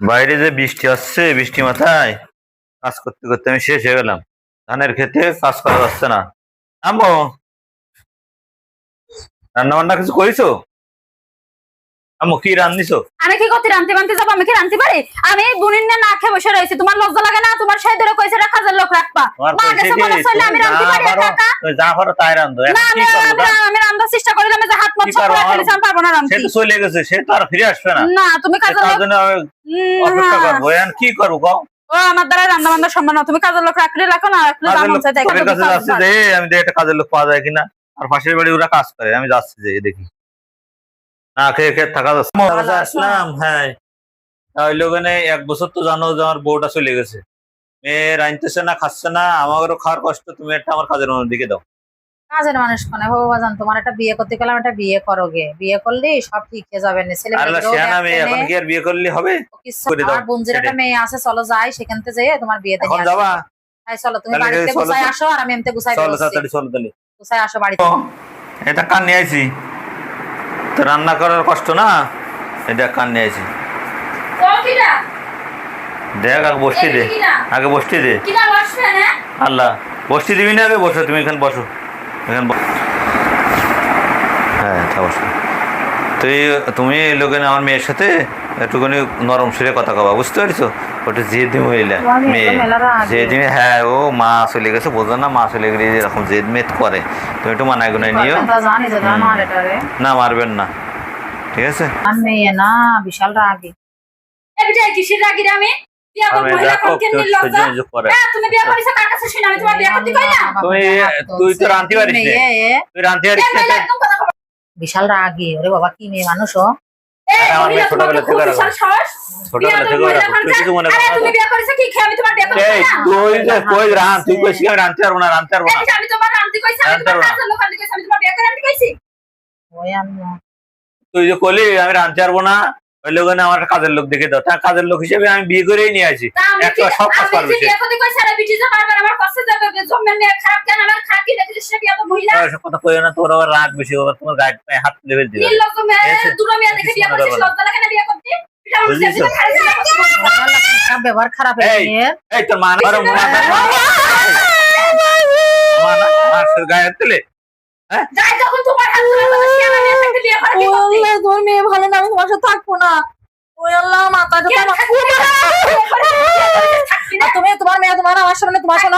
বাইরে যে বৃষ্টি আসছে, বৃষ্টি মাথায় কাজ করতে করতে আমি শেষ হয়ে গেলাম। ধানের খেতে কাজ করা যাচ্ছে না। আম্মু, রান্না বান্না কিছু করেছো? আম্মু কি রান্নিছো? আমি কি করতে রান্তি বান্তি যাবো? আমি কি রান্তি পারি? আমি বুনিন না খেয়ে বসে রয়েছি। তোমার লজ্জা লাগে না? তোমার সাথে ধরে কইছে রা কাজের লোক রাখবা। মা গেছে বলে চলে আমি রান্তি পারি একা। তুই যা পারো তাই রান্ধো। না আমি রান্নার চেষ্টা করিলাম যে হাত মুখ সব ফেলেছি, আমি পারবো না রান্তি। সে তো চলে গেছে, সে তো আর ফিরে আসবে না। না তুমি কাজের লোক জন্য অপেক্ষা করবো। এখন কি করবো কও? ও আমার দ্বারা রান্না বান্না সম্ভব না। তুমি কাজের লোক রাখলে রাখো, না রাখলে যা মন চায় তাই করো। কাছে যাচ্ছি যে আমি দেখি একটা কাজের লোক পাওয়া যায় কিনা। আর পাশের বাড়ি ওরা কাজ করে, আমি যাচ্ছি যে দেখি। না খেয়ে খেয়ে থাকা যাচ্ছে। আসলাম, হ্যাঁ। ওই লোকানে 1 বছর তো জানো যে আমার বউটা চলে গেছে। মেয়ে রাঁধতেছে না, খাচ্ছে না, আমারও খাওয়ার কষ্ট। তুমি একটা আমার কাজের মানুষ দিকে দাও। কাজের মানুষ কোনে বাবা জান, তোমার একটা বিয়ে করতে গেলাম, একটা বিয়ে করো গে। বিয়ে করলে সব ঠিক হয়ে যাবে না। ছেলে আল্লাহ শিয়ানা মেয়ে, এখন কি আর বিয়ে করলে হবে? আমার বোনজির একটা মেয়ে আছে, চলো যাই সেখান থেকে যাই তোমার বিয়ে দেন। এখন যাবা? তাই চলো তুমি বাড়িতে গুছাই আসো, আর আমি এমতে গুছাই চলো তাড়াতাড়ি চলো তাহলে। গুছাই আসো বাড়িতে। এটা কান নিয়ে আইছি। তো রান্না করার কষ্ট না, এটা কান নিয়ে আইছি। দেখ আগে বসতে দে, আগে বসতে দে। আল্লাহ বসতে দিবি না, আগে বসো। তুমি এখানে বসো, এখানে হ্যাঁ বসো। তুমি এই লোকের আমার মেয়ের সাথে একটুখানি নরম সুরে কথা কবা, বুঝতে পারছো? ওটা জেদি মহিলা মেয়ে, জেদি। হ্যাঁ, ও মা চলে গেছে, বোঝো না? মা চলে গেলে এরকম জেদ মেদ করে। তুমি একটু মানায় গুনায় নিও। না মারবেন না, ঠিক আছে? মেয়ে না বিশাল রাগী। কিসের রাগী রে? আমি তুই তো রান্তি পারিস, তুই রান্তি পারিস। বিশাল রাগী। ওরে বাবা, কি মেয়ে মানুষ। ছোটবেলা থেকে রান্তি পারবো না, রান্তি পারবো না। তুই যে কলি আমি রান্তি পারবো না, ওই লোক আমার কাজের লোক দেখে দাও। তার কাজের লোক হিসেবে আমি বিয়ে করেই নিয়ে আসি। সব কাজ পারবে। কথা কই না, তোর আবার রাগ বেশি। তোমার গায়ে পায়ে হাত লেভেল দিবে। ব্যবহার খারাপ। এই তোর মা গায়ে হাত দিলে? তোমার মেয়ে ভালো না, আমি তোমার সাথে থাকবো না। তুমি তোমার মেয়ে তোমার আমার সামনে তোমার সামনে